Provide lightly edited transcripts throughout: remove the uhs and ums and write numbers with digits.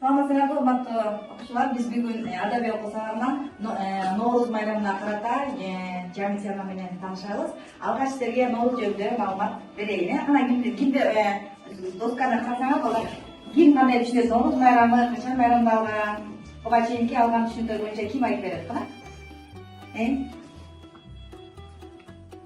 Саламатсыздарбы, урматтуу окуучулар. Биз бүгүн Адабий окуу сабагынан Нооруз майрамына карата жаңы тема менен таанышабыз. Алгач силерге Нооруз жөнүндө маалымат берейин. Кана кимди досканы карасаңыз, алар ким кандай түшүнөт? Нооруз майрамы качан майрамдалган? Буга чейинки алган түшүнүктөр боюнча ким айтып берет? Кана?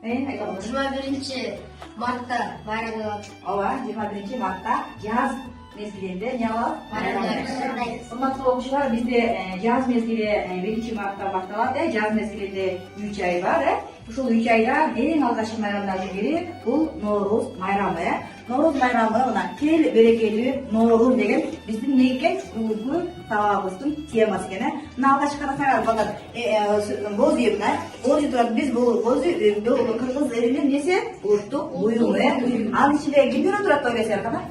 Айта алыңыз. 21 мартта майрамдалат. Ооба, 21 мартта жаз мезгилинде эмне кылабыз? Майрамдайбыз. Урматтуу окуучулар, бизде жаз мезгили 1 мартта башталат. Жаз мезгилинде 3 ай бар. Ушул 3 айда эң алгачкы майрамдардын бири бул Нооруз майрамы. Нооруз майрамы мына кел берекелүү Нооруз деген биздин эмне экен? Бүгүнкү сабагыбыздын темасы экен. Мына алгач карасаңар балдар боз үй мына. Боз үй турат. Биз бул боз үй кыргыз элинин эмнеси? Улуттук буюму. Анын ичинде кимдер отурат ойлойсуңар кана?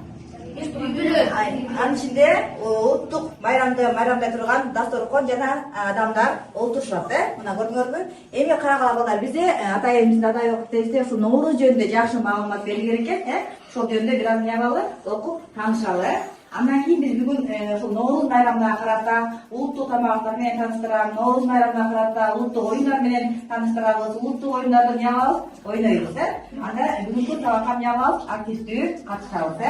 Анын ичинде улуттук майрамдай турган дасторкон жана адамдар олтурушат. Мына көрдүңөрбү? Эми карагыла балдар, бизде атайыбыздын атай окуптебизде ушул Нооруз жөнүндө жакшы маалымат берилген экен. Ошол жөнүндө бир аз эмне кылалы, окуп таанышалы. Андан кийин биз бүгүн ушул Нооруз майрамына карата улуттук тамактар менен тааныштырам. Нооруз майрамына карата улуттук оюндар менен тааныштырабыз. Улуттук оюндарды эмне кылабыз? Ойнойбуз. Анда бүгүнкү сабакка эмне кылабыз? Активдүү катышабыз.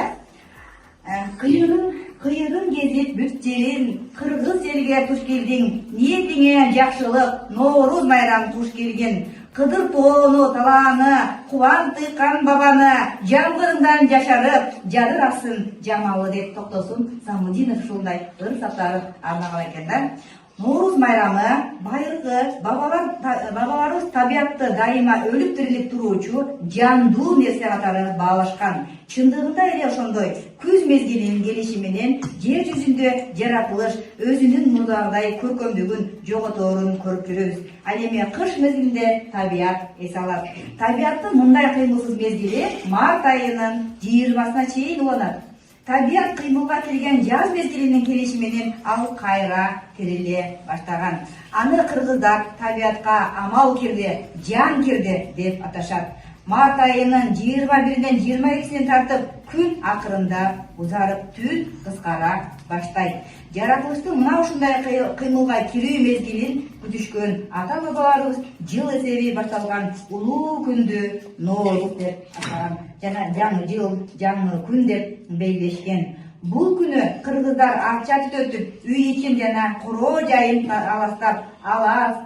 Кыйырын кезип бүт жерин, кыргыз элге туш келдиң, ниетиңе жакшылык, Нооруз майрам туш келген. Кыдыр тоону, талааны, кубан тыйкан бабаны, жамгырыңдан жашарып, жадырасың жамалы деп токтосун Самудинов ушундай ыр саптарын арнаган экен да. Нооруз майрамы байыркы бабаларыбыз табиятты дайыма өлүп тирилип туруучу жандуу нерсе катары баалашкан. Чындыгында эле ошондой күз мезгилинин келиши менен жер жүзүндө жаратылыш өзүнүн мурдагыдай көркөмдүгүн жоготорун көрүп жүрөбүз. Ал эми кыш мезгилинде табият эс алат. Табияттын мындай кыймылсыз мезгили март айынын 20-сына чейин уланат. Табият кыймылга келген жаз мезгилинин келиши менен ал кайра тириле баштаган. Аны кыргыздар табиятка амал кирди, жан кирди деп аташат. Март айынын 21-ден 22-сине тартып күн акырында узарып түн кыскара баштайт. Жаратылыштын мына ушундай кыймылга кирүү мезгилин күтүшкөн ата бабаларыбыз жыл эсеби башталган улуу күндү Нооруз деп атаган. Жана жаңы жыл, жаңы күн деп белгилешкен. Бул күнү кыргыздар акча түтөтүп, үй ичин жана короо жайын аластап, алас,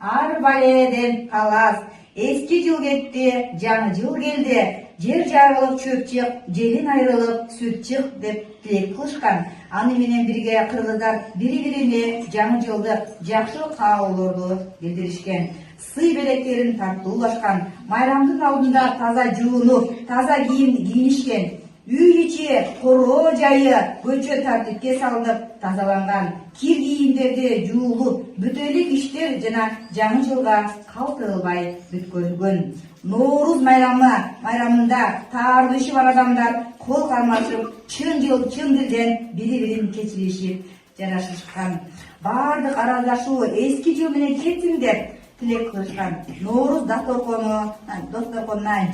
ар баледен талас. Эски жыл кетти, жаңы жыл келди. Жер жарылып чөп чык, желин айрылып сүт чык деп тилек кылышкан. Аны менен бирге кыргыздар бири-бирине жаңы жылды жакшы каалоолорду билдиришкен. Сый белектерин тартуулашкан. Майрамдын алдында таза жуунуп, таза кийим кийинишкен. Үй ичи, короо жайы көчө тартипке салынып тазаланган. Кир кийимдерди жуулуп, бүтөлүк иштер жана жаңы жылга калтырылбай бүткөрүлгөн. Нооруз майрамында таардышы бар адамдар кол кармашып, чын дилден бири-бирин кечиришип жарашышкан. Бардык араздашуу эски жыл менен кетсин деп тилек кылышкан. Нооруз досторконуна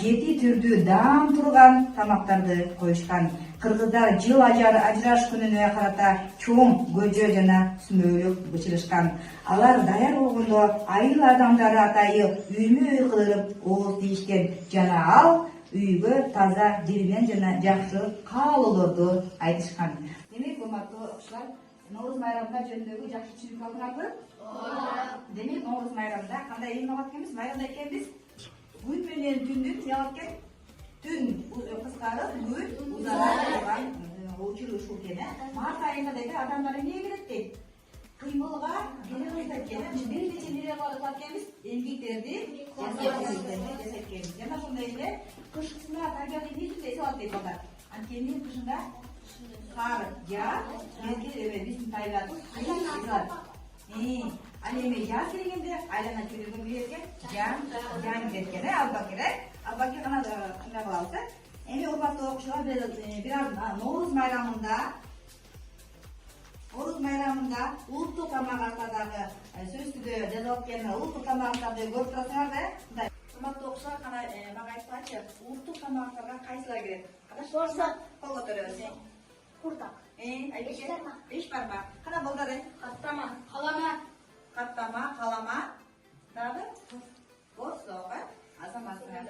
7 түрдүү даам турган тамактарды коюшкан. Кыргыздар жыл ажыраш күнүнө карата чоң көжө жана сүмөлүк бычырышкан. Алар даяр болгондо айыл адамдары атайы үймө-үй кыдырып ооз тийишкен. Жана ал үйгө таза жирмен жана жакшы каалоолорду айтышкан. Демек, урматтуу окуучулар, Нооруз майрамында жөнүндөгү жакшы түшүнүк алдыңарбы? Демек, Нооруз майрамында кандай эң алат экенбиз? Майрамда экенбиз күн менен түндүн эмне алат экен? Түн кыскарып, күн узара турган учур ушул экен. Март айында дейт адамдар эмне келет дейт? Кыймылга келет экен. Бир нече нерсе кылат экенбиз? Эмгектерди жасайт. Жана ошондой эле кышкысына табият эмне үчүн эс алат дейт балдар? Анткени кышында кар, жааш, биздин табиятыбыз кыйылат. Ал эми жаз келгенде айлана чөйрөгөн келет экен, жан келет экен. Албаки гана кандай кылабыз? Эми урматтуу окуучулар, бир аз Нооруз майрамында улуттук тамактардагы сөздүдө жазылып келген улуттук тамактарды көрүп турасыңар да. Урматтуу окуучулар, кана мага айтпачы, улуттук тамактарга кайсылар кирет? Борсок. Кол көтөрөбүз. Курдак. Айбеке? Беш бармак. 5 бармак. Кана балдары? Каттама. Қалама. Каттама, қалама. Дагы? Борсок, азаматсың.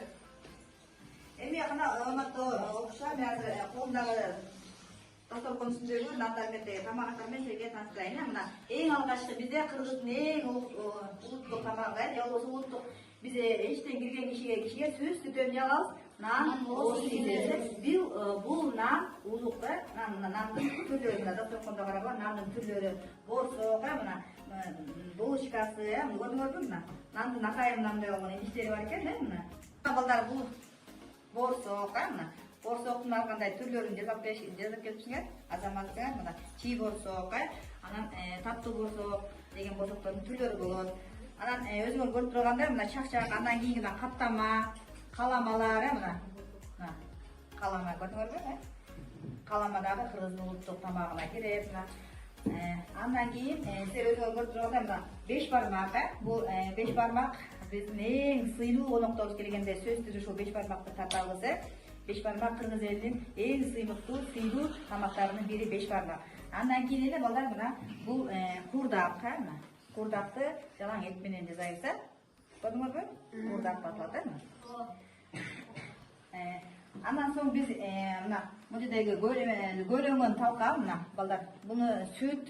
Эми кана урматтуу окуушулар, мен азыр колумдагы дасторкон үстүндөгү нандар менен тамактар менен силерге таныстырайын. Мына эң алгачкы бизде кыргыздын эң улуттук тамагы, же болбосо улуттук бизде эчтен кирген кишиге сөз түтөн жалабыз. Нан, бул нан улук да, нандын түрлөрү, мына дасторкондо карагыла нандын түрлөрү, борсок, мына булочкасы, көрдүңөрбү мына? Нандын акайым нандай болгон идиштери бар экен, мына. Балдар бул борсок, мына. Борсоктун ар кандай түрлөрүн жазып келипсиңер, азаматсыңар, мына чий борсок, анан таптуу борсок деген борсоктордун түрлөрү болот. Анан өзүңөр көрүп тургандай мына чакчак, андан кийин мына каттама, каламалар, мына. Калама көрдүңөрбү? Калама дагы кыргыздын улуттук тамагына кирет, мына. Андан кийин силер өзүңөр көрүп тургандай мына 5 бармак, бул 5 бармак биздин эң сыйлуу конокторубуз келгенде сөз түзүп ушул 5 бармакты татабыз. 5 бармак кыргыз элинин эң сыйлуу тамактарынын бири 5 бармак. Андан кийин эле балдар мына бул курдак, мына. Курдакты жалаң эт менен жасайбыз, көрдүңөрбү? Курдак деп аталат, Андан соң биз мына бул жердеги көйлөнгөн талка, мына балдар, буну сүт,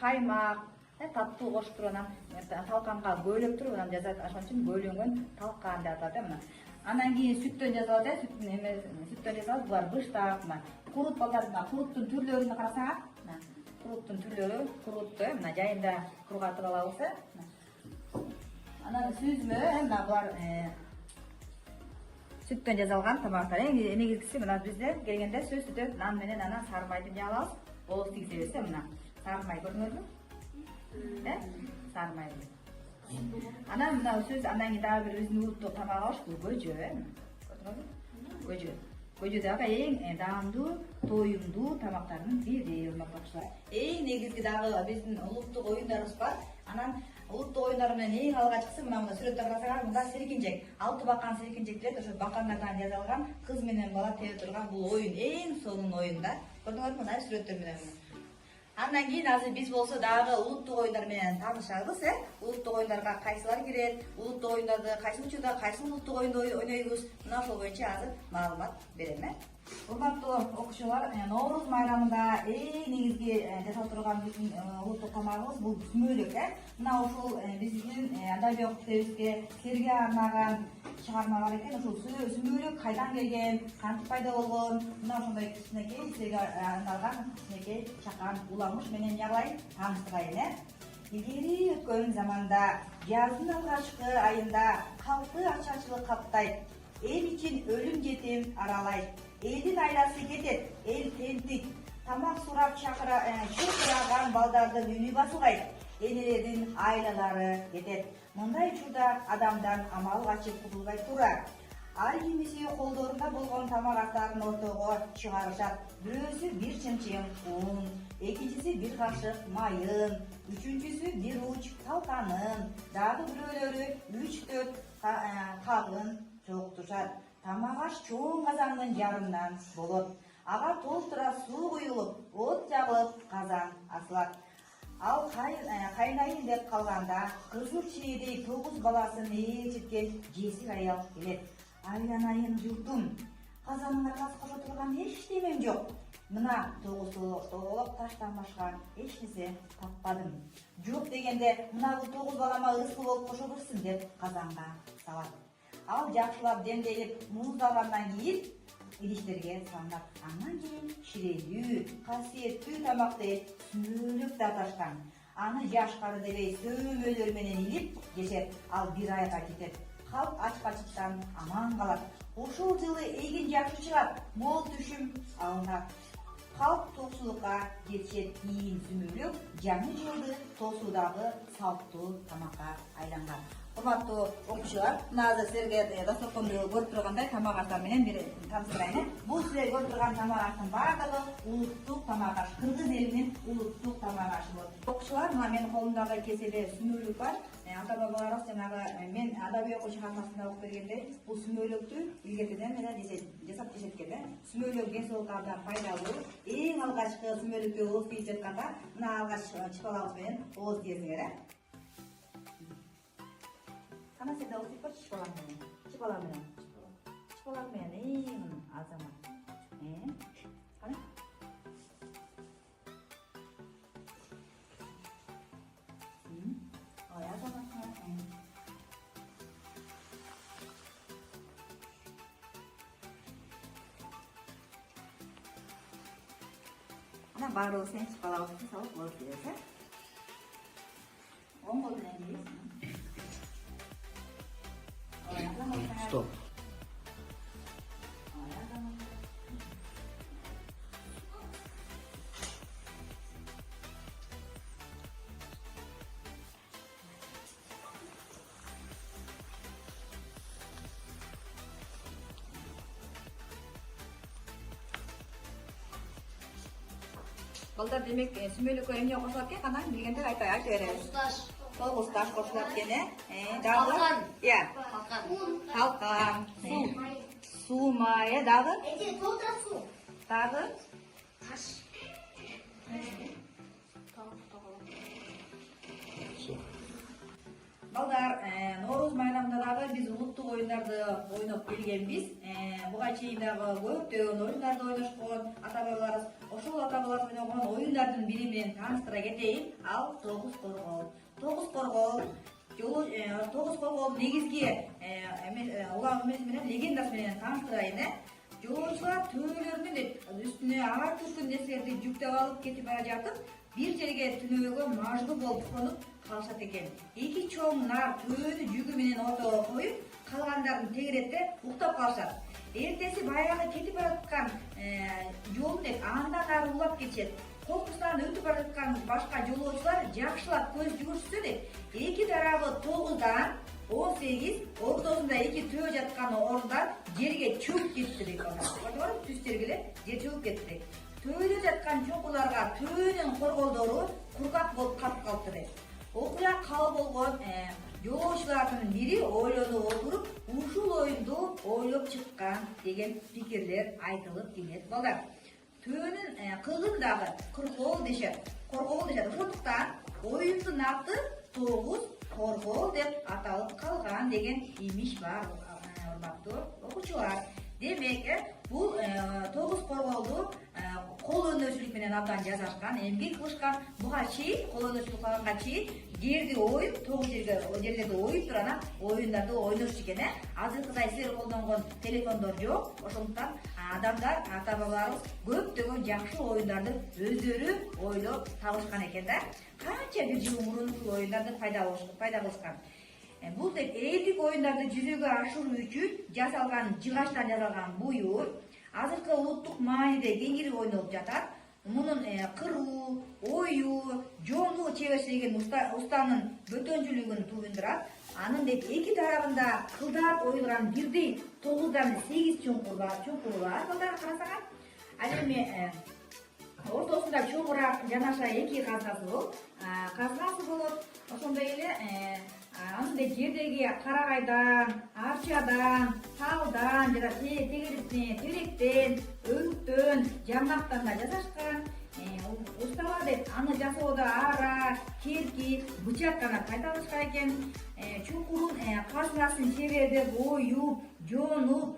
каймак, таттуу кошуп туруп анан талканга көйлөп туруп анан жасайт. Ошон үчүн көйлөнгөн талкан деп аталат, мына. Андан кийин сүттөн жасалат, сүттөн жасалат. Булар быштак, мына. Курут балдар, мына куруттун түрлөрүн карасаңар, мына. Куруттун түрлөрү, курутты мына жайында кургатып алабыз, Анан сүзмө, мына булар сүттөн жасалган тамактар. Эң негизгиси мына бизде келгенде сөз түтөп нан менен анан сары майды жаалабыз. Ооз тийгизебиз, мына. Сары май көрдүңөрбү? Сары май. Анан мына сөз андан кийин дагы бир биздин улуттук тамагыбыз бул көжө, көрдүңөрбү? Көжө. Көжө дагы эң даамдуу, тоюмдуу тамактардын бири, урматтуучулар. Эң негизги дагы биздин улуттук оюндарыбыз бар. Анан улуттук оюндар менен эң алгачкысы мына сүрөттө карасаңар, мында серкинжек, 6 бакан серкинжек келет. Ошо бакандардан жасалган кыз менен бала тебе турган бул оюн, эң сонун оюн да. Көрдүңөрбү мына сүрөттөр менен. Андан кийин азыр биз болсо дагы улуттук оюндар менен таанышабыз, Улуттук оюндарга кайсылар кирет, улуттук оюндарды кайсы учурда кайсы улуттук оюнду ойнойбуз, мына ошол боюнча азыр маалымат берем, Урматтуу окуучулар, Ноорuz майрамында эң негизги жасалып турган биздин улуттук тамагыбыз бул сүмөлөк, Мына ушул биздин Адабият китебибизге силерге арнаган чыгарма бар экен. Ушул сүмөлөк кайдан келген, кантип пайда болгон, мына ошондой кичинекей силерге арналган кичинекей чакан уламыш менен жагылайын, тааныштырайын, Илгери өткөн заманда жаздын алгачкы айында калкты ачарчылык каптайт, эл ичин өлүм жетим аралайт. Элдин айласы кетет, эл тентик, тамак сурап чакыраган балдардын үнү басылгайт, энелердин айлалары кетет. Мындай учурда адамдан амал качып кутулбай турар. Ар кимиси колдорунда болгон тамак астарын ортого чыгарышат. Бирөөсү бир чымчым ун, экинчиси бир кашык майын, үчүнчүсү бир уч талканын, дагы бирөөлөрү 3-4 кагын чогултушат. Тамак аш чоң казандын жарымынан болот. Ага толтура суу куюлуп, от жагылып, казан асылат. Ал кайнайын деп калганда кызыл чиедей 9 баласын ээрчиткен жесир аял келет. Айланайын журтум, казаныңа тас кошо турган эчтемем жок. Мына 9 тоолок таштан башка эч нерсе таппадым. Жок дегенде мына бул 9 балама ырыскы болуп кошо турсын деп казанга салат. Ал жакшылап демделип муздалгандан кийин идиштерге салынат. Андан кийин ширелүү, касиеттүү тамакты сүмөлөк деп аташкан. Аны жаш кары дебей сөмөлөр менен илип жешет. Ал бир айга жетет. Халк ач-качыктан аман калат. Ушул жылы эгин жакшы чыгат, мол түшүм алынат. Халк токсулукка жетишет. Кийин сүмөлөк жаңы жылды тосуудагы салттуу тамакка айланган. Урматтуу окуучулар, мына азыр силерге дасторконду көрүп тургандай тамак аштар менен бир таныстырайын. Бул силер көрүп турган тамак аштын баардыгы улуттук тамак аш, кыргыз элинин улуттук тамак ашы болот. Окуучулар, мына менин колумдагы кеселе сүмөлүк бар. ата бабаларыбыз жанагы мен адабий окуу чыгармасында окуп бергенде бул сүмөлөктү илгертеден жасап жешеткен да. Сүмөлөк ден соолукка абдан пайдалуу. Эң алгачкы сүмөлөккө ооз тийип жатканда мына алгач чыпалабыз менен ооз тийесиңер э. Кана сен да ооз тийип көрчү чыпалаң менен. Чыпалаң менен. Чыпалаң менен эң азамат. Кана? Ой, азамат. Ана баары сен чыпалабызды салып ооз тийесиң. Оң кол менен тийесиң. Стоп. Балдар демек сүмөлөккө эмне кошулат экен? Кана билгенде айтып беребиз. Тогуз таш кошулат экен, дагы? Иә. Талкан. Суу, май, дагы? Дагы? Таш. Балдар, Нооруз майрамында дагы биз улуттук оюндарды ойноп келгенбиз. Буга чейин дагы көптөгөн оюндарды ойношкон ата-бабаларыбыз. Ошол ата-бабаларыбыз ойногон оюндардын бири менен тааныштыра кетейин. Ал тогуз коргол. Тогуз корголдун негизги улам эмеси менен легендасы менен тааныштырайын. Жолоочулар төбөлөрүнөн үстүнө ар түркүн нерселерди жүктөп алып кетип бара жатып, бир жерге түнөөгө мажбур болуп конуп калышат экен. Эки чоң нар төбөнү жүгү менен ортого коюп, калгандарын тегеретте уктап калышат. Эртеси баягы кетип бара жаткан жолун андан ары улап кетишет. Коркунучтан өтүп бара жаткан башка жолоочулар жакшылап көз жүгүртүшсө деп, эки тарабы 9дан 18, ортосунда эки төө жаткан орундар жерге чөгүп кетти дейт. Түз жергеле жер чөгүп кетти. Төөдө жаткан чоңкуларга төөнүн корголдору кургак болуп калып калыптыр дейт. Окуя кабыл болгон жолоочулардын бири ойлонуп отуруп, ушул оюнду ойлоп чыккан деген пикирлер айтылып келет. Балдар, төөнүн кылын дагы коргол дешет. Ошондуктан оюндун аты 9 коргол деп аталып калган деген имиш бар, урматтуу окуучулар. Демек, бул 9 корголду кол өнөрчүлүк менен абдан жасашкан, эмгек кылышкан. Буга чейин кол өнөрчүлүк кылганга чейин жерди оюп, 9 жерлерди оюп туруп анан оюндарды ойношчу экен. Азыркыдай силер колдонгон телефондор жок. Ошондуктан адамдар, ата-бабаларыбыз көптөгөн жакшы оюндарды өздөрү ойлоп табышкан экен да. Канча бир жыл мурун ушул оюндарды пайда кылышкан. Бул деп элдик оюндарды жүзөгө ашыруу үчүн жасалган жыгачтан жасалган буюр азыркы улуттук мааниде кеңири ойнолуп жатат. Мунун кыруу, оюу, жонуу чеберчилигин устанын бөтөнчүлүгүн туюндурат. Анын деп эки тарабында кылдап оюлган бирдей 9дан 8 чуңкуру бар. Балдар карасаңар, ал эми ортосунда чоңураак жанаша эки казнасы болот. Ошондой эле анын жердеги карагайдан, арчадан, талдан жана теректен, өрүктөн, жаңгактан да жасашкан. Усталар деп аны жасоодо ара, керки, бычак гана пайдаланышкан экен. Чуңкурун казнасын чебердеп оюп, жонуп,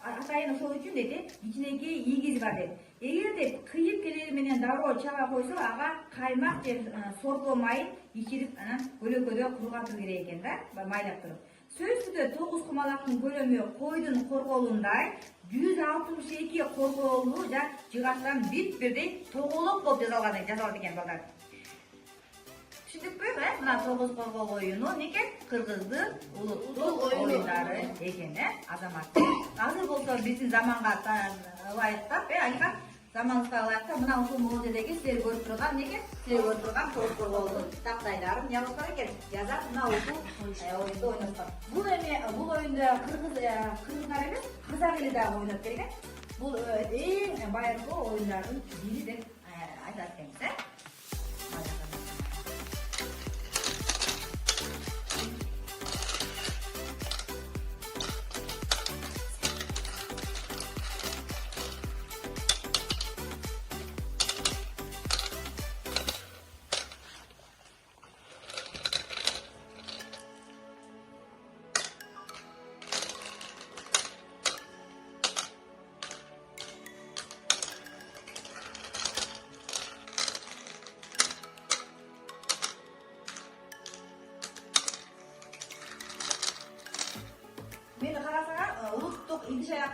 атайын ошол үчүн дейт, ичинекей ийгизи бар дейт. Эгерде кыйык келери менен дароо чага койсо, ага каймак же сорго майын ичирип анан көлөкөдө кургатуу керек экен да, майлап туруп. Сөз түрдө 9 кумалактын көлөмү койдун корголундай 162 корголу жыгачтан бирдей тоголок болуп жасалган экен балдар. Түшүндүкпү? Мына 9 коргол оюну неке кыргыздын улуттук оюндары экен, азамат. Азыр болсо биздин заманга ылайыктап, айга заманыбызга ылайыктап мына ушул музейдеги силер көрүп турган неке, силер көрүп турган 9 корголдун тактайларын жабышкан экен. Жазат мына ушул оюнду ойношкон. Бул оюнду кыргыздар эмес, казак эли дагы ойноп келген. Бул эң байыркы оюндардын бири деп айтат экенбиз.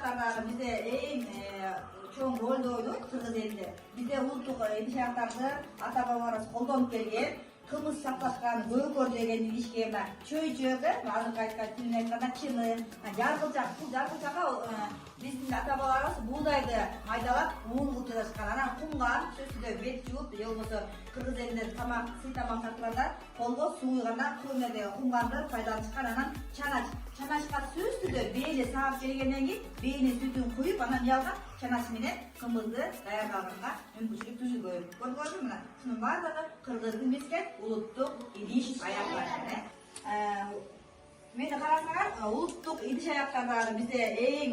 аяктардагы бизде эң чоң ролду ойнойт кыргыз элинде. Бизде улуттук идиш аяктарды ата бабаларыбыз колдонуп келген. Кымыз саклашкан, көкөр деген идишке мына чөйчөк, азыркы айткан тилин айтканда чыны, жаргылчак, бул жаргылчакка биздин ата бабаларыбыз буудайды майдалап уун кылып жасашкан. Анан кумган сөзсүздө бет жууп, же болбосо кыргыз элинде тамак, сый тамак тартылганда колго суу куйганда көмөдөгү кумганды пайдаланышкан. Анан чаначка сөзсүздө бээни саап келгенден кийин бээнин сүтүн куюп, анан уялган чанач менен кымызды даярдаганга мүмкүнчүлүк түзүлгөн. Көрдүңүзбү мына? Мунун баардыгы кыргыздын мискен улуттук идиш аяктары. Мени карасаңар, улуттук идиш аяктардагы бизде эң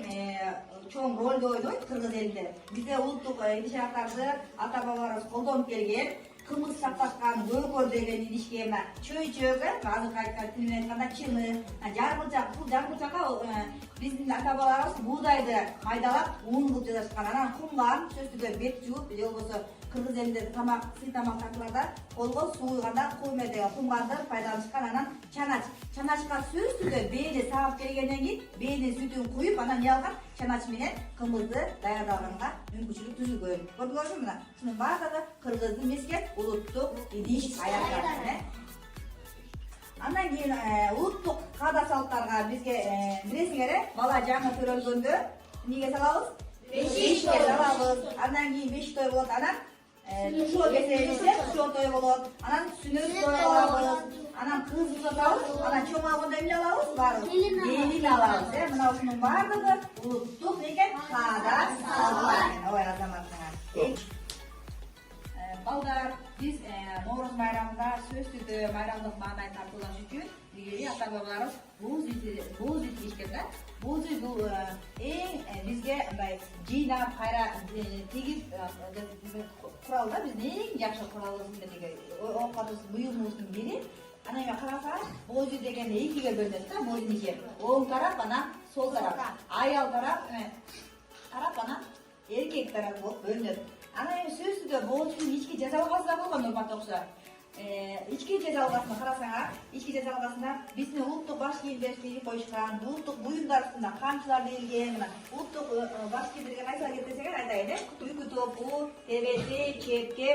чоң ролду ойнойт кыргыз элинде. Бизде улуттук идиш аяктарды ата бабаларыбыз колдонуп келген. Кымыз саклашкан, көкөр деген идишке мына чөйчөк, азыркы айткан тилин айтканда чыны, жаргылчак, бул жаргылчакка биздин ата бабаларыбыз буудайды майдалап уун кылып жасашкан. Анан кумган сөзсүздө бет жууп, же болбосо кыргыз элинде тамак, сый тамак тартылганда колго суу куйганда көмөдөгү кумганды пайдаланышкан. Анан чаначка сөзсүздө бээни саап келгенден кийин бээнин сүтүн куюп, анан уялган чанач менен кымызды даярдаганга мүмкүнчүлүк түзүлгөн. Көрдүңүзбү мына? Мунун баардыгы кыргыздын мискен улуттук идиш аяктары. Андан кийин улуттук каада салттарга бизге билесиңер, бала жаңы төрөлгөндө эмнеге салабыз? Бешикке салабыз. Андан кийин бешик той болот. Анан тушоо кесебизде тушоо той болот. Анан сүнөт той алабыз. Анан кыз узатабыз. Анан чоңойгондо эмне алабыз? Баары келин алабыз. Мына ушунун баардыгы улуттук экен каада салттар. Ой азаматыңар. Балдар, биз Ноорuz майрамында сөзсүздө майрамдык маанай тартуулаш үчүн илгери ата бабаларыбыз бууз ит дешкен да. Бууз ит бул эң бизге мындай жыйнап кайра тегип курал да, биздин эң жакшы куралыбыздын деги оокатыбыз буюмубуздун бири. Анан эми карасаңыз, бууз ит деген экиге бөлүнөт да, бууздун ичи. Оң тарап, анан сол тарап. Аял тарап, анан эркек тарап болуп бөлүнөт. Анан эми сөзсүздө бул ички жазалгасы да болгон урматтуу окуучулар. Ички жазалгасына карасаңар, ички жазалгасында биздин улуттук баш кийимдерди кийип коюшкан, улуттук буюмдар астында камчылар ийилген, улуттук баш кийимдерге кайсылар кетет десеңер айтайын, үкү топу, тебети, чепке,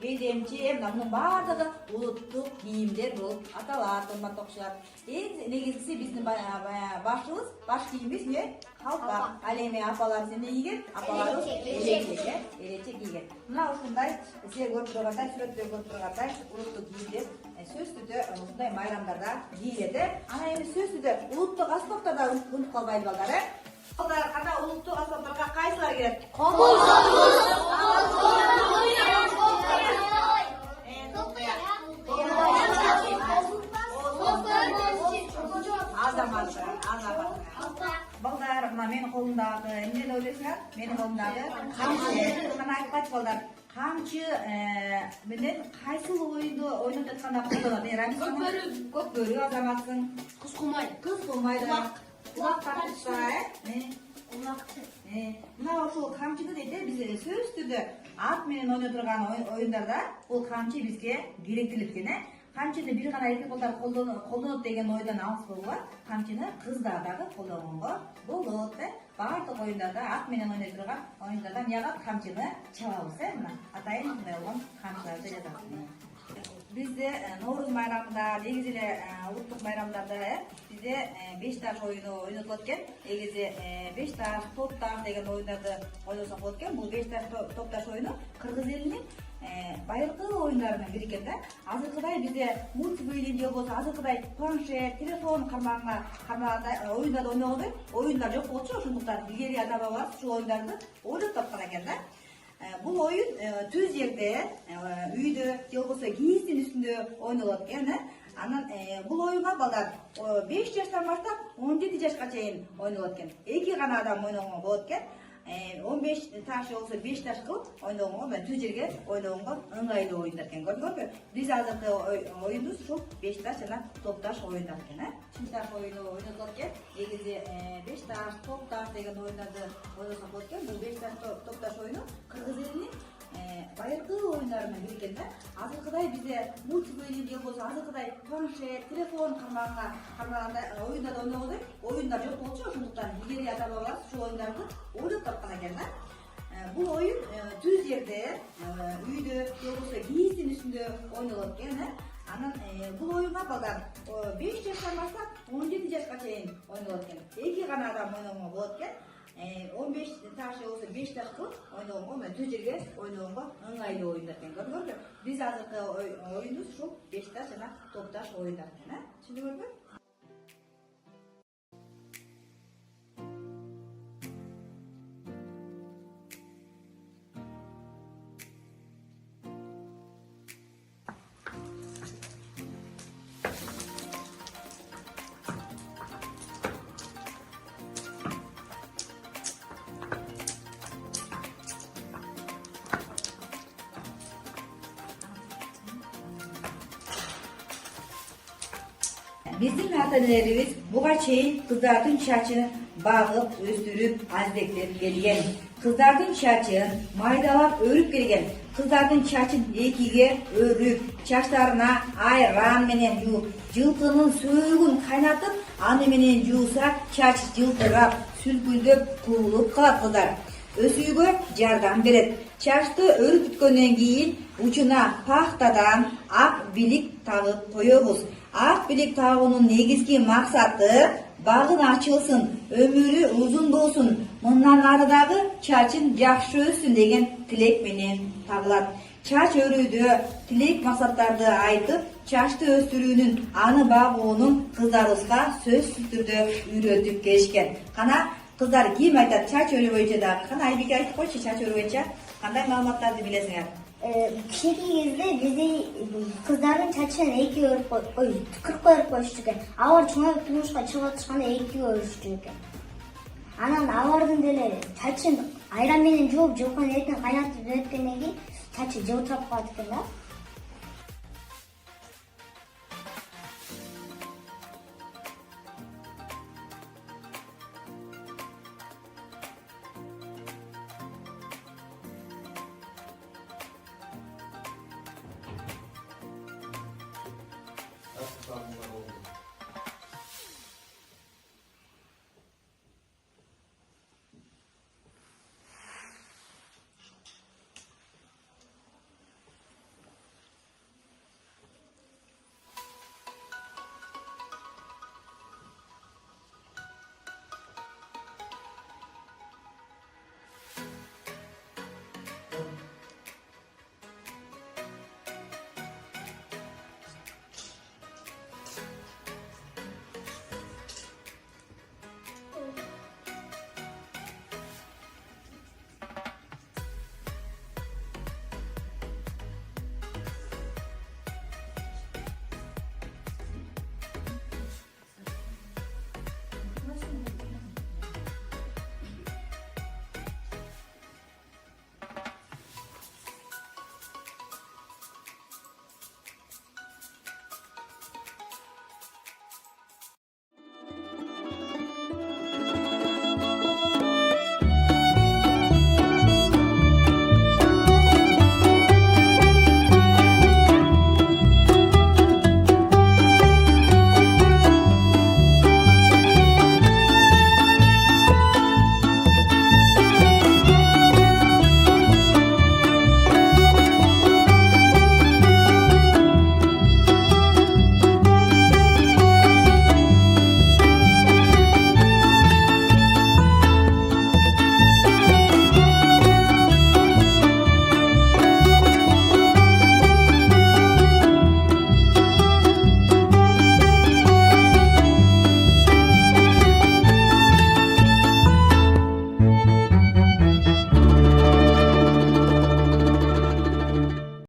белдемчи, мунун баардыгы улуттук кийимдер болуп аталат, урматтуу окуучулар. Эң негизгиси биздин башыбыз, баш кийимибиз эмне? Калпак. Ал эми апаларыбыз эмне кийген? Апаларыбыз элечек кийген. Мына ушундай силер көрүп тургандай, сүрөттө көрүп тургандай улуттук кийимдер сөзсүздө ушундай майрамдарда кийилет. Анан эми сөзсүздө улуттук аспаптар да унутуп калбайлы балдар. Балдар, кана улуттук аспаптарга кайсылар кирет? Комуз, балдар, мына менин колумдагы эмне деп ойлойсуңар? Менин колумдагы камчы. Кана айтып кайтчы балдар. Камчы менен кайсыл оюнду ойноп жатканда колдонот? Көкбөрү азаматсың. Кыз кулмай да. Улак тартышта, мына ушул камчыны дейт, биз сөзсүздө ат менен ойноо турган оюндарда бул камчы бизге керектелип экен. Камчыны бир гана эркек балдар колдонот деген ойдон алыс болуп, камчыны кыздар дагы колдонгонго болот. Баардык оюндарда ат менен ойной турган оюндарда мыяга камчыны чабабыз, мына атайын мындай болгон камчыларды жазат. Бизде Ноорuz майрамында, негизи эле улуттук майрамдарда бизде 5 таш оюну ойнотулат экен. Негизи 5 таш, топ таш деген оюндарды ойносок болот экен. Бул 5 таш, топ таш оюну кыргыз элинин байыркы оюндарынын бири экен да. Азыркыдай бизде мультфильм же болбосо азыркыдай планшет, телефон кармагандай оюндарды ойногондой оюндар жок болчу. Ошондуктан илгери ата бабалар ушул оюндарды ойлоп тапкан экен да. Бул оюн түз жерде, үйдө же болбосо кийиздин үстүндө ойнолот экен. Анан бул оюнга балдар 5 жаштан баштап 17 жашка чейин ойнолот экен. Эки гана адам ойногонго болот экен. 15 таш болсо 5 таш кылып ойногонго, түз жерге ойногонго ыңгайлуу оюндар экен. Көрдүңөрбү? Биз азыркы оюнубуз ушул 5 таш жана топ таш оюндар экен. 5 таш оюну ойнотулат экен. Негизи 5 таш, топ таш деген оюндарды ойносок болот экен. Бул 5 таш, топ таш оюну кыргыз элинин байыркы оюндарына кирген да. Азыркыдай бизде мультиплеер же болбосо азыркыдай планшет, телефон кармаганда оюндар ойногондой оюндар жок болчу. Ошондуктан илгери ата бабалар ушул оюндарды ойлоп тапкан экен да. Бул оюн түз жерде, үйдө же болбосо кийиздин үстүндө ойнолот экен. Анан бул оюнга балдар 5 жаштан баштап 17 жашка чейин ойнолот экен. Эки гана адам ойногонго болот экен. 15 жаш же болбосо 5 жаш кылып ойногонго, мына түз жерге ойногонго ыңгайлуу оюндар экен. Көрдүңөрбү? Биз азыркы оюнубуз ушул 5 таш жана топташ оюндар экен, түшүндүңөрбү? Биздин ата-энелерибиз буга чейин кыздардын чачын багып, өстүрүп, аздектеп келген. Кыздардын чачын майдалап өрүп келген. Кыздардын чачын экиге өрүп, чачтарына айран менен жууп, жылкынын сөөгүн кайнатып, аны менен жууса, чач жылтырап, сүлкүлдөп, куулуп калат кыздар. Өсүүгө жардам берет. Чачты өрүп бүткөндөн кийин учуна пахтадан ак билик тагып коебуз. Ак билик тагуунун негизги максаты багын ачылсын, өмүрү узун болсун, мындан ары дагы чачын жакшы өссүн деген тилек менен тагылат. Чач өрүүдө тилек максаттарды айтып, чачты өстүрүүнүн, аны багуунун кыздарыбызга сөзсүз түрдө үйрөтүп келишкен. Кана кыздар ким айтат чач өрүү боюнча дагы? Кана Айбике айтып койчу, чач өрүү боюнча кандай маалыматтарды билесиңер? Кичинекей кезде бизде кыздардын чачын эки өрүп кыркы өрүп коюшчу экен. Алар чоңоюп турмушка чыгып атышканда эки өрүшчү экен. Анан алардын деле чачын айран менен жууп, жылкынын этин кайнатып жөөткөндөн кийин чачы жылтырап калат экен да.